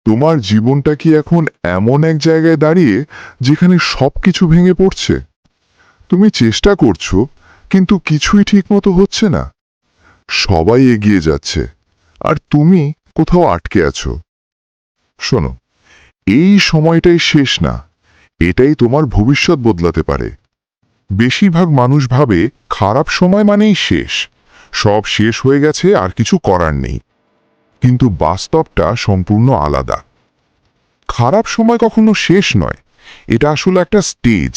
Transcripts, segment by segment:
তোমার জীবনটা কি এখন এমন এক জায়গায় দাঁড়িয়ে যেখানে সবকিছু ভেঙে পড়ছে? তুমি চেষ্টা করছো, কিন্তু কিছুই ঠিকমতো হচ্ছে না। সবাই এগিয়ে যাচ্ছে, আর তুমি কোথাও আটকে আছো। শোনো, এই সময়টাই শেষ না, এটাই তোমার ভবিষ্যৎ বদলাতে পারে। বেশিরভাগ মানুষ ভাবে খারাপ সময় মানেই শেষ, সব শেষ হয়ে গেছে আর কিছু করার নেই। কিন্তু বাস্তবটা সম্পূর্ণ আলাদা। খারাপ সময় কখনো শেষ নয়, এটা আসলে একটা স্টেজ,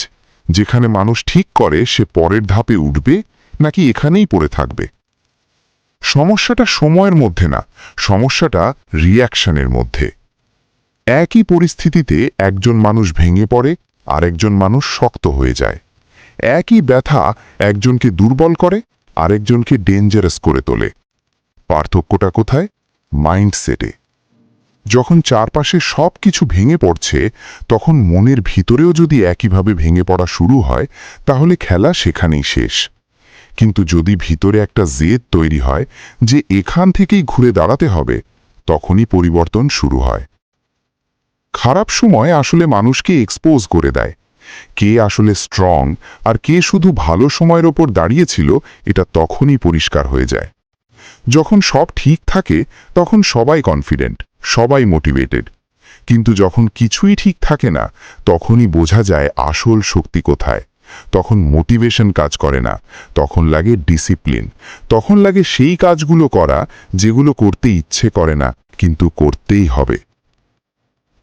যেখানে মানুষ ঠিক করে সে পরের ধাপে উঠবে নাকি এখানেই পড়ে থাকবে। সমস্যাটা সময়ের মধ্যে না, সমস্যাটা রিয়াকশনের মধ্যে। একই পরিস্থিতিতে একজন মানুষ ভেঙে পড়ে, আরেকজন মানুষ শক্ত হয়ে যায়। একই ব্যথা একজনকে দুর্বল করে, আরেকজনকে ডেঞ্জারাস করে তোলে। পার্থক্যটা কোথায়? মাইন্ডসেটে। যখন চারপাশে সব কিছু ভেঙে পড়ছে, তখন মনের ভিতরেও যদি একইভাবে ভেঙে পড়া শুরু হয়, তাহলে খেলা সেখানেই শেষ। কিন্তু যদি ভিতরে একটা জেদ তৈরি হয় যে এখান থেকেই ঘুরে দাঁড়াতে হবে, তখনই পরিবর্তন শুরু হয়। খারাপ সময় আসলে মানুষকে এক্সপোজ করে দেয়। কে আসলে স্ট্রং আর কে শুধু ভালো সময়ের ওপর দাঁড়িয়েছিল, এটা তখনই পরিষ্কার হয়ে যায়। যখন সব ঠিক থাকে, তখন সবাই কনফিডেন্ট, সবাই মোটিভেটেড। কিন্তু যখন কিছুই ঠিক থাকে না, তখনই বোঝা যায় আসল শক্তি কোথায়। তখন মোটিভেশন কাজ করে না, তখন লাগে ডিসিপ্লিন। তখন লাগে সেই কাজগুলো করা যেগুলো করতে ইচ্ছে করে না, কিন্তু করতেই হবে।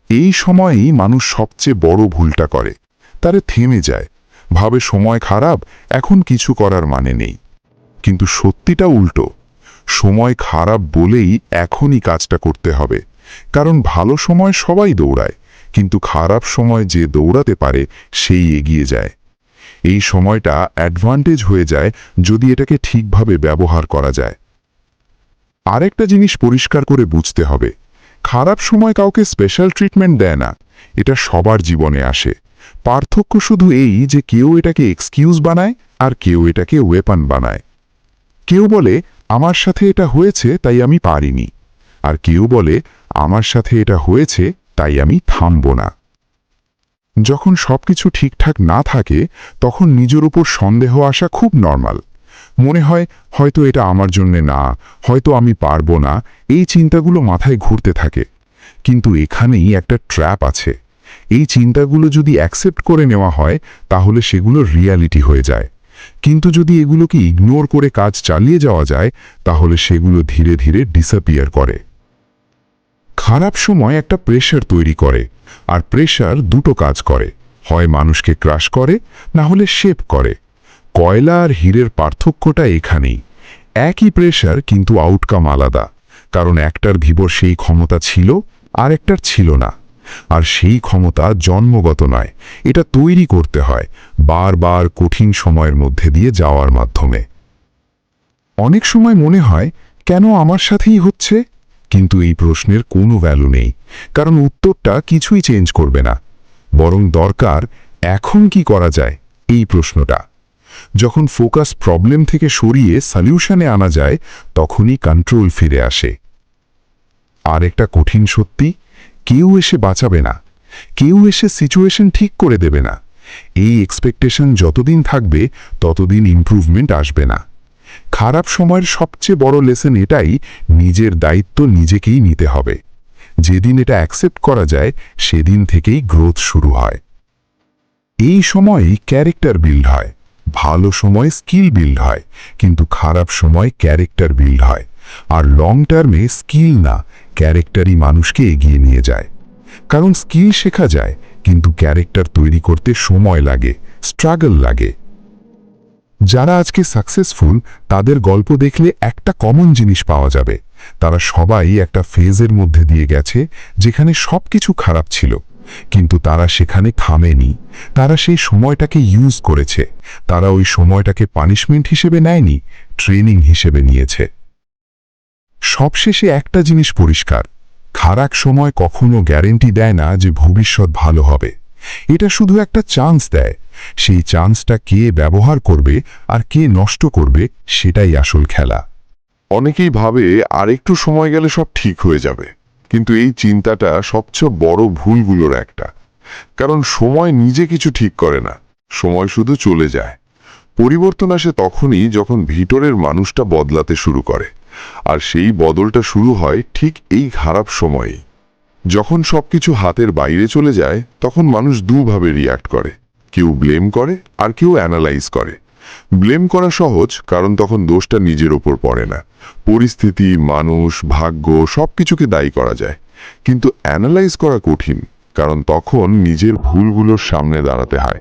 এই সময়েই মানুষ সবচেয়ে বড় ভুলটা করে। তারে থেমে যায়, ভাবে সময় খারাপ, এখন কিছু করার মানে নেই। কিন্তু সত্যিটা উল্টো। সময় খারাপ বলেই এখনই কাজটা করতে হবে। কারণ ভালো সময় সবাই দৌড়ায়, কিন্তু খারাপ সময় যে দৌড়াতে পারে সেই এগিয়ে যায়। এই সময়টা অ্যাডভান্টেজ হয়ে যায় যদি এটাকে ঠিকভাবে ব্যবহার করা যায়। আরেকটা জিনিস পরিষ্কার করে বুঝতে হবে, খারাপ সময় কাউকে স্পেশাল ট্রিটমেন্ট দেয় না, এটা সবার জীবনে আসে। পার্থক্য শুধু এই যে কেউ এটাকে এক্সকিউজ বানায় আর কেউ এটাকে ওয়েপন বানায়। কেউ বলে আমার সাথে এটা হয়েছে তাই আমি পারিনি, আর কেউ বলে আমার সাথে এটা হয়েছে তাই আমি থামব না। যখন সবকিছু ঠিকঠাক না থাকে, তখন নিজের উপর সন্দেহ আসা খুব নরমাল। মনে হয় হয়তো এটা আমার জন্যে না, হয়তো আমি পারবো না, এই চিন্তাগুলো মাথায় ঘুরতে থাকে। কিন্তু এখানেই একটা ট্র্যাপ আছে। এই চিন্তাগুলো যদি অ্যাকসেপ্ট করে নেওয়া হয়, তাহলে সেগুলো রিয়ালিটি হয়ে যায়। কিন্তু যদি এগুলোকে ইগনোর করে কাজ চালিয়ে যাওয়া যায়, তাহলে সেগুলো ধীরে ধীরে ডিসঅ্যাপিয়ার করে। খারাপ সময় একটা প্রেশার তৈরি করে, আর প্রেশার দুটো কাজ করে, হয় মানুষকে ক্রাশ করে, না হলে শেপ করে। কয়লা আর হীরের পার্থক্যটা এখানেই। একই প্রেশার, কিন্তু আউটকাম আলাদা। কারণ একটার ভিতর সেই ক্ষমতা ছিল, আর একটার ছিল না। আর সেই ক্ষমতা জন্মগত নয়, এটা তৈরি করতে হয় বারবার কঠিন সময়ের মধ্যে দিয়ে যাওয়ার মাধ্যমে। অনেক সময় মনে হয় কেন আমার সাথেই হচ্ছে, কিন্তু এই প্রশ্নের কোনো ভ্যালু নেই। কারণ উত্তরটা কিছুই চেঞ্জ করবে না। বরং দরকার এখন কি করা যায়, এই প্রশ্নটা। যখন ফোকাস প্রবলেম থেকে সরিয়ে সলিউশনে আনা যায়, তখনই কন্ট্রোল ফিরে আসে। আর একটা কঠিন সত্যি, কেউ এসে বাঁচাবে না, কেউ এসে সিচুয়েশন ঠিক করে দেবে না। এই এক্সপেকটেশন যতদিন থাকবে, ততদিন ইমপ্রুভমেন্ট আসবে না। খারাপ সময়ের সবচেয়ে বড় লেসন এটাই, নিজের দায়িত্ব নিজেকেই নিতে হবে। যেদিন এটা অ্যাকসেপ্ট করা যায়, সেদিন থেকেই গ্রোথ শুরু হয়। এই সময়ই ক্যারেক্টার বিল্ড হয়। ভালো সময় স্কিল বিল্ড হয়, কিন্তু খারাপ সময় ক্যারেক্টার বিল্ড হয়। আর লং টার্মে স্কিল না, ক্যারেক্টারই মানুষকে এগিয়ে নিয়ে যায়। কারণ স্কিল শেখা যায়, কিন্তু ক্যারেক্টার তৈরি করতে সময় লাগে, স্ট্রাগল লাগে। যারা আজকে সাকসেসফুল, তাদের গল্প দেখলে একটা কমন জিনিস পাওয়া যাবে। তারা সবাই একটা ফেজের মধ্যে দিয়ে গেছে যেখানে সবকিছু খারাপ ছিল, কিন্তু তারা সেখানে থামেনি। তারা সেই সময়টাকে ইউজ করেছে। তারা ওই সময়টাকে পানিশমেন্ট হিসেবে নেয়নি, ট্রেনিং হিসেবে নিয়েছে। সবশেষে একটা জিনিস পরিষ্কার, খারাপ সময় কখনো গ্যারেন্টি দেয় না যে ভবিষ্যৎ ভালো হবে। এটা শুধু একটা চান্স দেয়। সেই চান্সটা কে ব্যবহার করবে আর কে নষ্ট করবে, সেটাই আসল খেলা। অনেকেই ভাবে আরেকটু সময় গেলে সব ঠিক হয়ে যাবে, কিন্তু এই চিন্তাটা সবচেয়ে বড় ভুলগুলোর একটা। কারণ সময় নিজে কিছু ঠিক করে না, সময় শুধু চলে যায়। পরিবর্তন আসে তখনই যখন ভিতরের মানুষটা বদলাতে শুরু করে, আর সেই বদলটা শুরু হয় ঠিক এই খারাপ সময়েই। যখন সবকিছু হাতের বাইরে চলে যায় তখন মানুষ দুভাবে রিয়্যাক্ট করে, কেউ ব্লেম করে আর কেউ অ্যানালাইজ করে। ব্লেম করা সহজ, কারণ তখন দোষটা নিজের ওপর পড়ে না, পরিস্থিতি, মানুষ, ভাগ্য সবকিছুকে দায়ী করা যায়। কিন্তু অ্যানালাইজ করা কঠিন, কারণ তখন নিজের ভুলগুলোর সামনে দাঁড়াতে হয়,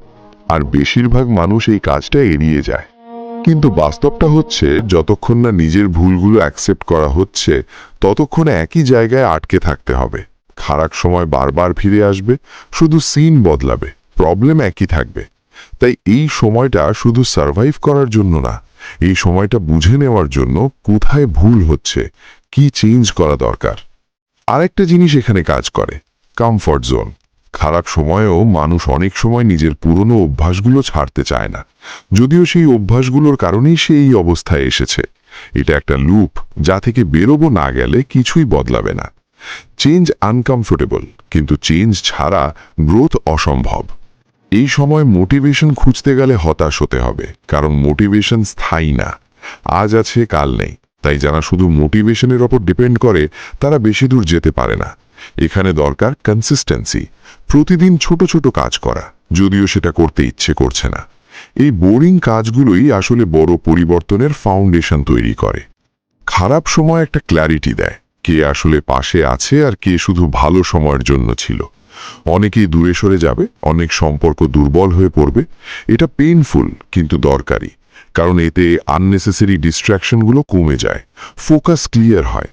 আর বেশিরভাগ মানুষ এই কাজটা এড়িয়ে যায়। কিন্তু বাস্তবটা হচ্ছে, যতক্ষণ না নিজের ভুলগুলো অ্যাকসেপ্ট করা হচ্ছে ততক্ষণ একই জায়গায় আটকে থাকতে হবে। খারাপ সময় বারবার ফিরে আসবে, শুধু সিন বদলাবে, প্রবলেম একই থাকবে। তাই এই সময়টা শুধু সার্ভাইভ করার জন্য না, এই সময়টা বুঝে নেওয়ার জন্য কোথায় ভুল হচ্ছে, কি চেঞ্জ করা দরকার। আরেকটা জিনিস এখানে কাজ করে, কমফর্ট জোন। খারাপ সময়েও মানুষ অনেক সময় নিজের পুরনো অভ্যাসগুলো ছাড়তে চায় না, যদিও সেই অভ্যাসগুলোর কারণেই সে এই অবস্থায় এসেছে। এটা একটা লুপ, যা থেকে বেরোবো না গেলে কিছুই বদলাবে না। চেঞ্জ আনকমফোর্টেবল, কিন্তু চেঞ্জ ছাড়া গ্রোথ অসম্ভব। এই সময় মোটিভেশন খুঁজতে গেলে হতাশ হতে হবে, কারণ মোটিভেশন স্থায়ী না, আজ আছে কাল নেই। তাই যারা শুধু মোটিভেশনের ওপর ডিপেন্ড করে তারা বেশি দূর যেতে পারে না। এখানে দরকার কনসিস্টেন্সি, প্রতিদিন ছোট ছোট কাজ করা, যদিও সেটা করতে ইচ্ছে করছে না। এই বোরিং কাজগুলোই আসলে বড় পরিবর্তনের ফাউন্ডেশন তৈরি করে। খারাপ সময় একটা ক্ল্যারিটি দেয়, কে আসলে পাশে আছে আর কে শুধু ভালো সময়ের জন্য ছিল। অনেকেই দূরে সরে যাবে, অনেক সম্পর্ক দুর্বল হয়ে পড়বে। এটা পেইনফুল কিন্তু দরকারি, কারণ এতে আননেসেসারি ডিস্ট্র্যাকশনগুলো কমে যায়, ফোকাস ক্লিয়ার হয়।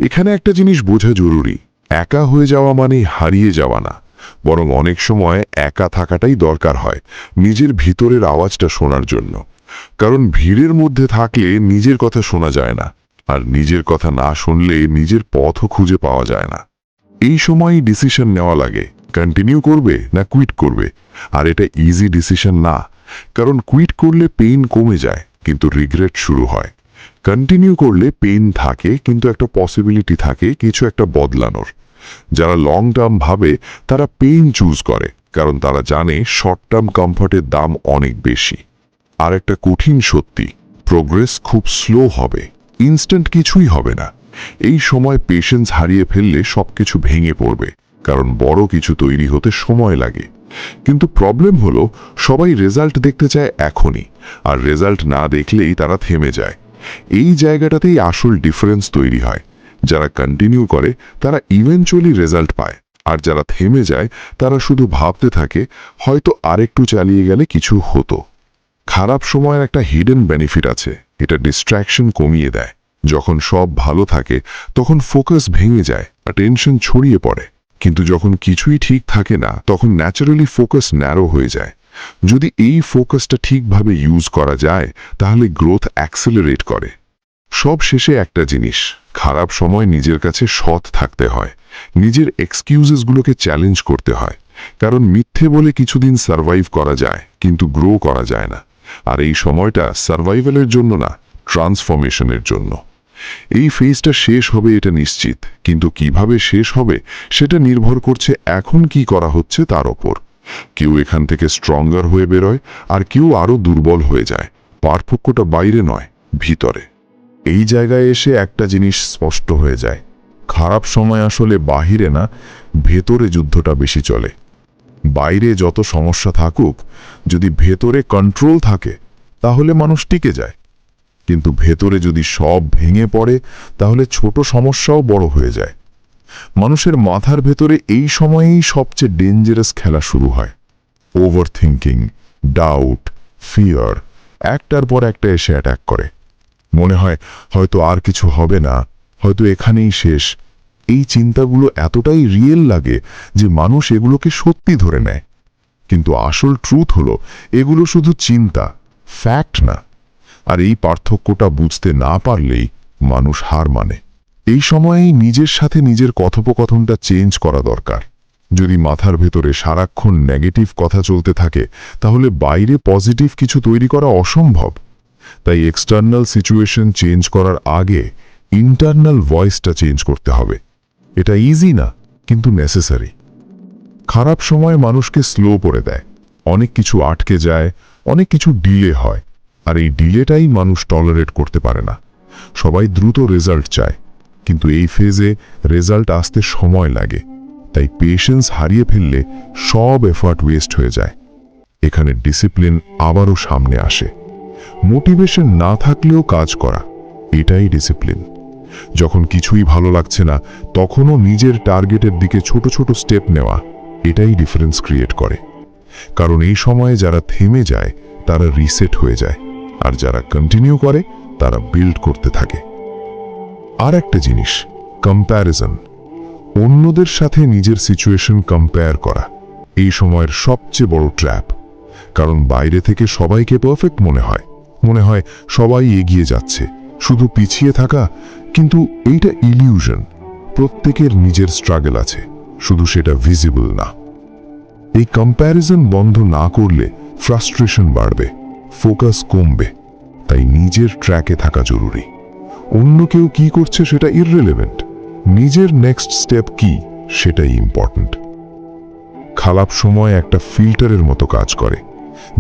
এখানে একটা জিনিস বোঝা জরুরি, একা হয়ে যাওয়া মানে হারিয়ে যাওয়া না, বরং অনেক সময় একা থাকাটাই দরকার হয় নিজের ভিতরের আওয়াজটা শোনার জন্য। কারণ ভিড়ের মধ্যে থাকলে নিজের কথা শোনা যায় না, আর নিজের কথা না শুনলে নিজের পথও খুঁজে পাওয়া যায় না। এই সময়ই ডিসিশন নেওয়া লাগে, কন্টিনিউ করবে না কুইট করবে। আর এটা ইজি ডিসিশন না, কারণ কুইট করলে পেইন কমে যায় কিন্তু রিগ্রেট শুরু হয়। কন্টিনিউ করলে পেইন থাকে কিন্তু একটা পসিবিলিটি থাকে কিছু একটা বদলানোর। যারা লং টার্ম ভাবে তারা পেইন চুজ করে, কারণ তারা জানে শর্ট টার্ম কমফর্টের দাম অনেক বেশি। আর একটা কঠিন সত্যি, প্রোগ্রেস খুব স্লো হবে, ইনস্ট্যান্ট কিছুই হবে না। এই সময় পেশেন্স হারিয়ে ফেললে সবকিছু ভেঙে পড়বে, কারণ বড় কিছু তৈরি হতে সময় লাগে। কিন্তু প্রবলেম হলো, সবাই রেজাল্ট দেখতে চায় এখনই, আর রেজাল্ট না দেখলেই তারা থেমে যায়। এই জায়গাটাতেই আসল ডিফারেন্স তৈরি হয়। যারা কন্টিনিউ করে তারা ইভেনচুয়ালি রেজাল্ট পায়, আর যারা থেমে যায় তারা শুধু ভাবতে থাকে হয়তো আরেকটু চালিয়ে গেলে কিছু হতো। খারাপ সময়ের একটা হিডেন বেনিফিট আছে, এটা ডিস্ট্র্যাকশন কমিয়ে দেয়। যখন সব ভালো থাকে তখন ফোকাস ভেঙে যায় আর টেনশন ছড়িয়ে পড়ে। কিন্তু যখন কিছুই ঠিক থাকে না তখন ন্যাচারালি ফোকাস ন্যারো হয়ে যায়। যদি এই ফোকাসটা ঠিকভাবে ইউজ করা যায় তাহলে গ্রোথ অ্যাক্সেলারেট করে। সব শেষে একটা জিনিস, খারাপ সময় নিজের কাছে সৎ থাকতে হয়, নিজের এক্সকিউজেসগুলোকে চ্যালেঞ্জ করতে হয়। কারণ মিথ্যে বলে কিছুদিন সার্ভাইভ করা যায় কিন্তু গ্রো করা যায় না। আর এই সময়টা সার্ভাইভালের জন্য না, ট্রান্সফরমেশনের জন্য। এই ফেজটা শেষ হবে এটা নিশ্চিত, কিন্তু কিভাবে শেষ হবে সেটা নির্ভর করছে এখন কি করা হচ্ছে তার ওপর। কেউ এখান থেকে স্ট্রঙ্গার হয়ে বেরোয়, আর কেউ আরো দুর্বল হয়ে যায়। পার্থক্যটা বাইরে নয়, ভিতরে। এই জায়গায় এসে একটা জিনিস স্পষ্ট হয়ে যায়, খারাপ সময় আসলে বাহিরে না, ভেতরে যুদ্ধটা বেশি চলে। বাইরে যত সমস্যা থাকুক, যদি ভেতরে কন্ট্রোল থাকে তাহলে মানুষ টিকে যায়। কিন্তু ভেতরে যদি সব ভেঙে পড়ে তাহলে ছোট সমস্যাও বড় হয়ে যায়। মানুষের মাথার ভেতরে এই সময়েই সবচেয়ে ডেঞ্জারাস খেলা শুরু হয়। ওভার থিঙ্কিং, ডাউট, ফিয়ার একটার পর একটা এসে অ্যাটাক করে। মনে হয় হয়তো আর কিছু হবে না, হয়তো এখানেই শেষ। এই চিন্তাগুলো এতটাই রিয়েল লাগে যে মানুষ এগুলোকে সত্যি ধরে নেয়। কিন্তু আসল ট্রুথ হলো এগুলো শুধু চিন্তা, ফ্যাক্ট না। আর এই পার্থক্যটা বুঝতে না পারলেই মানুষ হার মানে। এই সময়েই নিজের সাথে নিজের কথোপকথনটা চেঞ্জ করা দরকার। যদি মাথার ভেতরে সারাক্ষণ নেগেটিভ কথা চলতে থাকে তাহলে বাইরে পজিটিভ কিছু তৈরি করা অসম্ভব। তাই এক্সটার্নাল সিচুয়েশন চেঞ্জ করার আগে ইন্টারনাল ভয়েসটা চেঞ্জ করতে হবে। এটা ইজি না, কিন্তু নেসেসারি। খারাপ সময় মানুষকে স্লো করে দেয়, অনেক কিছু আটকে যায়, অনেক কিছু ডিলে হয়, আর এই ডিলেটাই মানুষ টলারেট করতে পারে না। সবাই দ্রুত রেজাল্ট চায়, কিন্তু এই ফেজে রেজাল্ট আসতে সময় লাগে। তাই পেশেন্স হারিয়ে ফেললে সব এফার্ট ওয়েস্ট হয়ে যায়। এখানে ডিসিপ্লিন আবারও সামনে আসে। মোটিভেশন না থাকলেও কাজ করা, এটাই ডিসিপ্লিন। যখন কিছুই ভালো লাগছে না, তখনও নিজের টার্গেটের দিকে ছোট ছোট স্টেপ নেওয়া, এটাই ডিফারেন্স ক্রিয়েট করে। কারণ এই সময়ে যারা থেমে যায় তারা রিসেট হয়ে যায়, আর যারা কন্টিনিউ করে তারা বিল্ড করতে থাকে। আর একটা জিনিস, কম্প্যারিজন। অন্যদের সাথে নিজের সিচুয়েশন কম্পেয়ার করা এই সময়ের সবচেয়ে বড় ট্র্যাপ। কারণ বাইরে থেকে সবাইকে পারফেক্ট মনে হয় সবাই এগিয়ে যাচ্ছে, শুধু পিছিয়ে থাকা। কিন্তু এইটা ইলিউশন। প্রত্যেকের নিজের স্ট্রাগল আছে, শুধু সেটা ভিজিবল না। এই কম্প্যারিজন বন্ধ না করলে ফ্রাস্ট্রেশন বাড়বে, ফোকাস কমবে। তাই নিজের ট্র্যাকে থাকা জরুরি। অন্য কেউ কি করছে সেটা ইররিলেভেন্ট, নিজের নেক্সট স্টেপ কি সেটাই ইম্পর্ট্যান্ট। খারাপ সময় একটা ফিল্টারের মতো কাজ করে।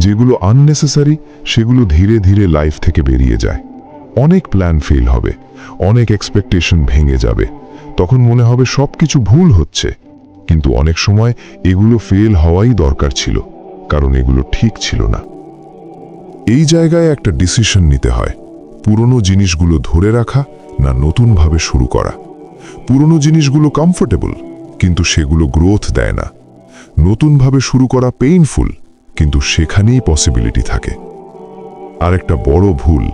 যেগুলো আননেসেসারি সেগুলো ধীরে ধীরে লাইফ থেকে বেরিয়ে যায়। অনেক প্ল্যান ফেল হবে, অনেক এক্সপেকটেশন ভেঙে যাবে। তখন মনে হবে সবকিছু ভুল হচ্ছে, কিন্তু অনেক সময় এগুলো ফেল হওয়াই দরকার ছিল, কারণ এগুলো ঠিক ছিল না। এই জায়গায় একটা ডিসিশন নিতে হয়, পুরনো জিনিসগুলো ধরে রাখা না নতুনভাবে শুরু করা। পুরনো জিনিসগুলো কমফোর্টেবল, কিন্তু সেগুলো গ্রোথ দেয় না। নতুনভাবে শুরু করা পেইনফুল, কিন্তু সেখানেই পসিবিলিটি থাকে। আর একটা বড় ভুল,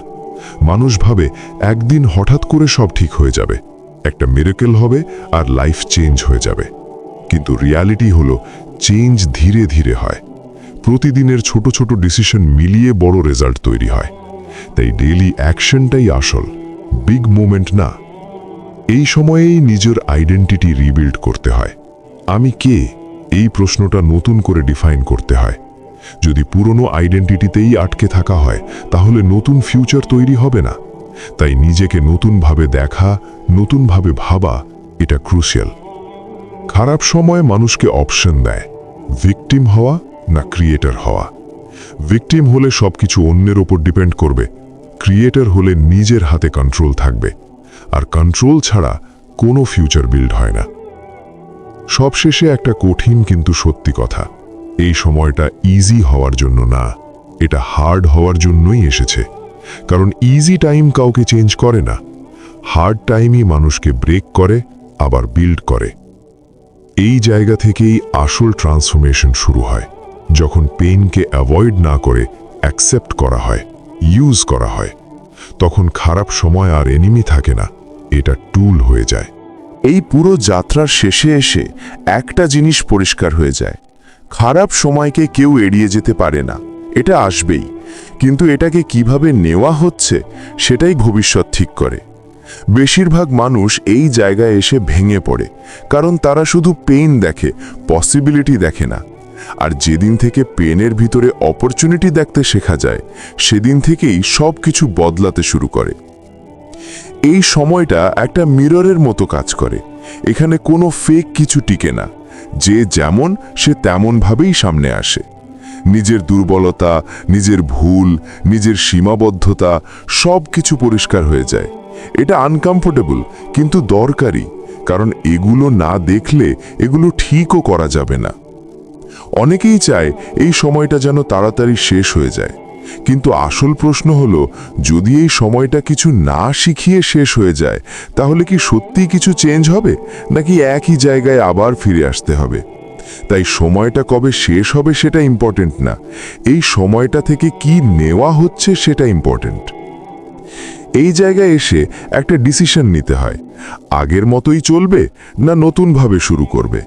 মানুষ ভাবে একদিন হঠাৎ করে সব ঠিক হয়ে যাবে, একটা মিরাকেল হবে আর লাইফ চেঞ্জ হয়ে যাবে। কিন্তু রিয়ালিটি হলো চেঞ্জ ধীরে ধীরে হয়। প্রতিদিনের ছোট ছোট ডিসিশন মিলিয়ে বড় রেজাল্ট তৈরি হয়। তাই ডেইলি অ্যাকশনটাই আসল, বিগ মুভমেন্ট না। এই সময়েই নিজের আইডেন্টিটি রিবিল্ড করতে হয়। আমি কে, এই প্রশ্নটা নতুন করে ডিফাইন করতে হয়। যদি পুরনো আইডেন্টিটিতেই আটকে থাকা হয়, তাহলে নতুন ফিউচার তৈরি হবে না। তাই নিজেকে নতুনভাবে দেখা, নতুনভাবে ভাবা, এটা ক্রুশিয়াল। খারাপ সময় মানুষকে অপশন দেয়, ভিকটিম হওয়া না ক্রিয়েটর হওয়া। ভিকটিম হলে সবকিছু অন্যের ওপর ডিপেন্ড করবে, ক্রিয়েটর হলে নিজের হাতে কন্ট্রোল থাকবে, আর কন্ট্রোল ছাড়া কোনো ফিউচার বিল্ড হয় না। সবশেষে একটা কঠিন কিন্তু সত্যি কথা, এই সময়টা ইজি হওয়ার জন্য না, এটা হার্ড হওয়ার জন্যই এসেছে। কারণ ইজি টাইম কাউকে চেঞ্জ করে না, হার্ড টাইমই মানুষকে ব্রেক করে, আবার বিল্ড করে। এই জায়গা থেকেই আসল ট্রান্সফরমেশন শুরু হয়, যখন পেইনকে অ্যাভয়েড না করে অ্যাকসেপ্ট করা হয়, ইউজ করা হয়। তখন খারাপ সময় আর এনিমি থাকে না, এটা টুল হয়ে যায়। এই পুরো যাত্রার শেষে এসে একটা জিনিস পরিষ্কার হয়ে যায়, খারাপ সময়কে কেউ এড়িয়ে যেতে পারে না, এটা আসবেই। কিন্তু এটাকে কিভাবে নেওয়া হচ্ছে সেটাই ভবিষ্যৎ ঠিক করে। বেশিরভাগ মানুষ এই জায়গায় এসে ভেঙে পড়ে, কারণ তারা শুধু পেইন দেখে, পসিবিলিটি দেখে না। আর যেদিন থেকে পেনের ভিতরে অপরচুনিটি দেখতে শেখা যায়, সেদিন থেকেই সব কিছু বদলাতে শুরু করে। এই সময়টা একটা মিররের মতো কাজ করে। এখানে কোনো ফেক কিছু টিকে না, যে যেমন সে তেমনভাবেই সামনে আসে। নিজের দুর্বলতা, নিজের ভুল, নিজের সীমাবদ্ধতা সব কিছু পরিষ্কার হয়ে যায়। এটা আনকমফোর্টেবল কিন্তু দরকারি, কারণ এগুলো না দেখলে এগুলো ঠিকও করা যাবে না। অনেকেই চায় এই সময়টা যেন তাড়াতাড়ি শেষ হয়ে যায়, কিন্তু আসল প্রশ্ন হলো, যদি এই সময়টা কিছু না শিখিয়ে শেষ হয়ে যায়, তাহলে কি সত্যিই কিছু চেঞ্জ হবে, নাকি একই জায়গায় আবার ফিরে আসতে হবে? তাই সময়টা কবে শেষ হবে সেটা ইম্পর্টেন্ট না, এই সময়টা থেকে কি নেওয়া হচ্ছে সেটা ইম্পর্টেন্ট। এই জায়গায় এসে একটা ডিসিশন নিতে হয়, আগের মতোই চলবে না নতুনভাবে শুরু করবে।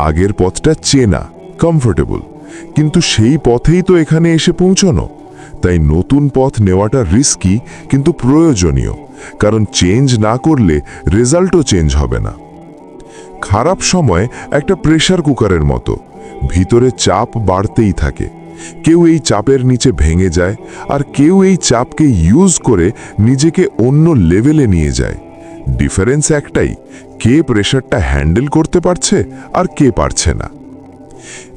আগের পথটা চেনা, কমফোর্টেবল, কিন্তু সেই পথেই তো এখানে এসে পৌঁছানো। তাই নতুন পথ নেওয়াটা রিস্কি কিন্তু প্রয়োজনীয়, কারণ চেঞ্জ না করলে রেজাল্টও চেঞ্জ হবে না। খারাপ সময় একটা প্রেসার কুকারের মতো, ভিতরে চাপ বাড়তেই থাকে। কেউ এই চাপের নিচে ভেঙে যায়, আর কেউ এই চাপকে ইউজ করে নিজেকে অন্য লেভেলে নিয়ে যায়। ডিফারেন্স একটাই, কে প্রেশারটা হ্যান্ডেল করতে পারছে আর কে পারছে না।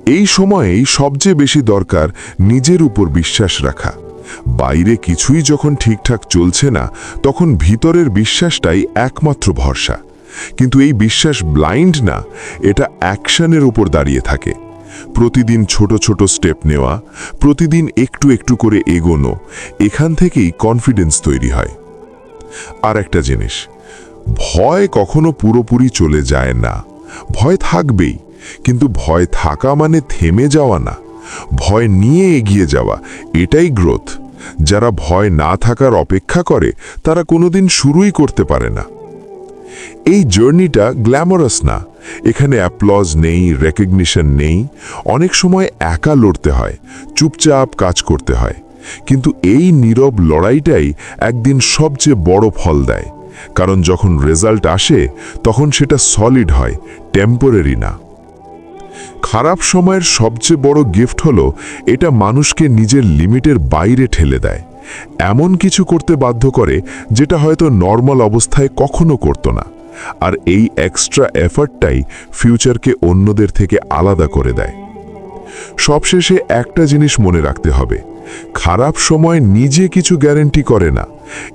এই সময়েই সবচেয়ে বেশি দরকার নিজের উপর বিশ্বাস রাখা। বাইরে কিছুই যখন ঠিকঠাক চলছে না, তখন ভিতরের বিশ্বাসটাই একমাত্র ভরসা। কিন্তু এই বিশ্বাস ব্লাইন্ড না, এটা অ্যাকশনের উপর দাঁড়িয়ে থাকে। প্রতিদিন ছোট ছোট স্টেপ নেওয়া, প্রতিদিন একটু একটু করে এগোনো, এখান থেকেই কনফিডেন্স তৈরি হয়। আর একটা জিনিস, ভয় কখনো পুরোপুরি চলে যায় না। ভয় থাকবেই, কিন্তু ভয় থাকা মানে থেমে যাওয়া না। ভয় নিয়ে এগিয়ে যাওয়া, এটাই গ্রোথ। যারা ভয় না থাকার অপেক্ষা করে, তারা কোনোদিন শুরুই করতে পারে না। এই জার্নিটা গ্ল্যামারাস না। এখানে অ্যাপ্লজ নেই, রেকগনিশন নেই। অনেক সময় একা লড়তে হয়, চুপচাপ কাজ করতে হয়। কিন্তু এই নীরব লড়াইটাই একদিন সবচেয়ে বড় ফল দেয়। কারণ যখন রেজাল্ট আসে, তখন সেটা সলিড হয়, টেম্পোরারি না। খারাপ সময়ের সবচেয়ে বড় গিফট হলো এটা মানুষকে নিজের লিমিটের বাইরে ঠেলে দেয়। এমন কিছু করতে বাধ্য করে যেটা হয়তো নর্মাল অবস্থায় কখনো করতো না। আর এই এক্সট্রা এফর্টটাই ফিউচারকে অন্যদের থেকে আলাদা করে দেয়। সবশেষে একটা জিনিস মনে রাখতে হবে, খারাপ সময় নিজে কিছু গ্যারান্টি করে না।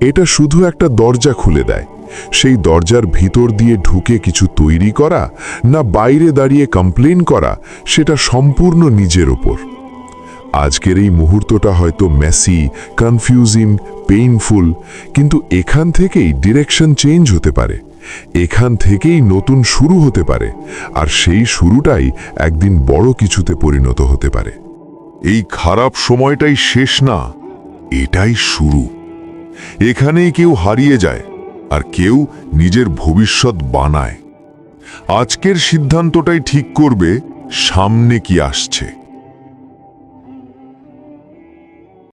এটা শুধু একটা দরজা খুলে দেয়। সেই দরজার ভিতর দিয়ে ঢুকে কিছু তৈরি করা, না বাইরে দাঁড়িয়ে কমপ্লেন করা, সেটা সম্পূর্ণ নিজের ওপর। আজকের এই মুহূর্তটা হয়তো মেসি, কনফিউজিং, পেইনফুল, কিন্তু এখান থেকেই ডিরেকশন চেঞ্জ হতে পারে। এখান থেকেই নতুন শুরু হতে পারে। আর সেই শুরুটাই একদিন বড় কিছুতে পরিণত হতে পারে। এই খারাপ সময়টাই শেষ না, এটাই শুরু। এখানেই কেউ হারিয়ে যায়, আর কেউ নিজের ভবিষ্যৎ বানায়। আজকের সিদ্ধান্তটাই ঠিক করবে সামনে কি আসছে।